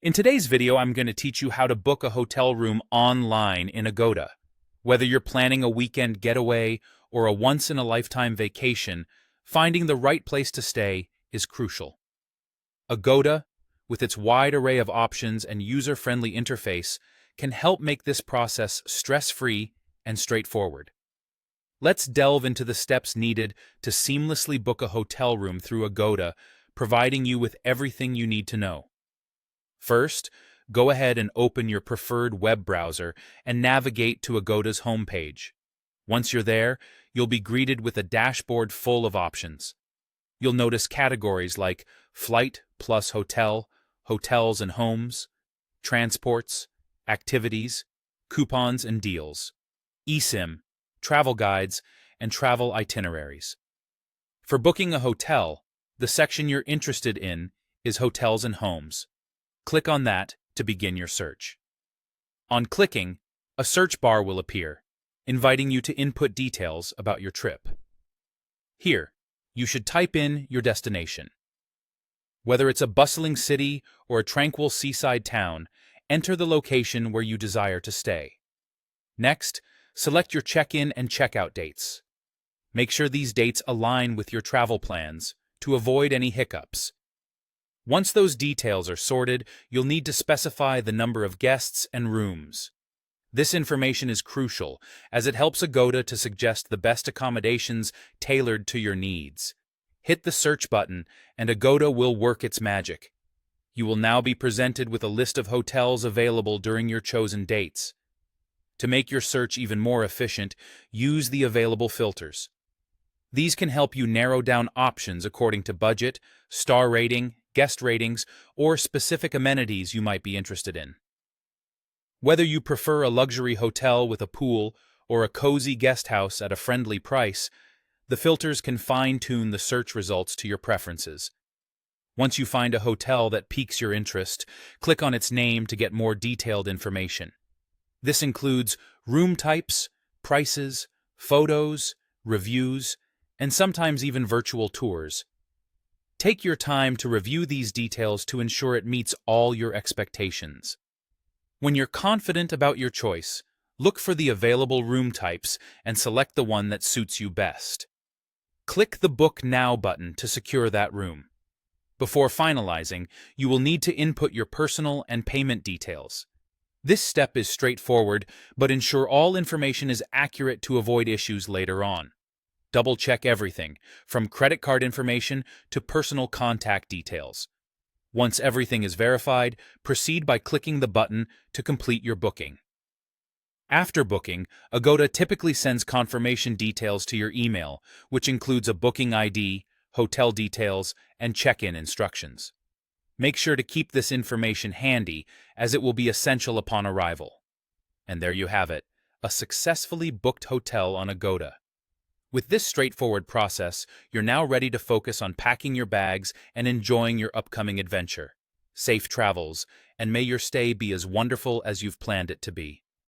In today's video, I'm going to teach you how to book a hotel room online in Agoda. Whether you're planning a weekend getaway or a once-in-a-lifetime vacation, finding the right place to stay is crucial. Agoda, with its wide array of options and user-friendly interface, can help make this process stress-free and straightforward. Let's delve into the steps needed to seamlessly book a hotel room through Agoda, providing you with everything you need to know. First, go ahead and open your preferred web browser and navigate to Agoda's homepage. Once you're there, you'll be greeted with a dashboard full of options. You'll notice categories like flight plus hotel, hotels and homes, transports, activities, coupons and deals, eSIM, travel guides, and travel itineraries. For booking a hotel, the section you're interested in is hotels and homes. Click on that to begin your search. On clicking, a search bar will appear, inviting you to input details about your trip. Here, you should type in your destination. Whether it's a bustling city or a tranquil seaside town, enter the location where you desire to stay. Next, select your check-in and check-out dates. Make sure these dates align with your travel plans to avoid any hiccups. Once those details are sorted, you'll need to specify the number of guests and rooms. This information is crucial, as it helps Agoda to suggest the best accommodations tailored to your needs. Hit the search button, and Agoda will work its magic. You will now be presented with a list of hotels available during your chosen dates. To make your search even more efficient, use the available filters. These can help you narrow down options according to budget, star rating, guest ratings, or specific amenities you might be interested in. Whether you prefer a luxury hotel with a pool or a cozy guest house at a friendly price, the filters can fine-tune the search results to your preferences. Once you find a hotel that piques your interest, click on its name to get more detailed information. This includes room types, prices, photos, reviews, and sometimes even virtual tours. Take your time to review these details to ensure it meets all your expectations. When you're confident about your choice, look for the available room types and select the one that suits you best. Click the Book Now button to secure that room. Before finalizing, you will need to input your personal and payment details. This step is straightforward, but ensure all information is accurate to avoid issues later on. Double-check everything, from credit card information to personal contact details. Once everything is verified, proceed by clicking the button to complete your booking. After booking, Agoda typically sends confirmation details to your email, which includes a booking ID, hotel details, and check-in instructions. Make sure to keep this information handy, as it will be essential upon arrival. And there you have it, a successfully booked hotel on Agoda. With this straightforward process, you're now ready to focus on packing your bags and enjoying your upcoming adventure. Safe travels, and may your stay be as wonderful as you've planned it to be.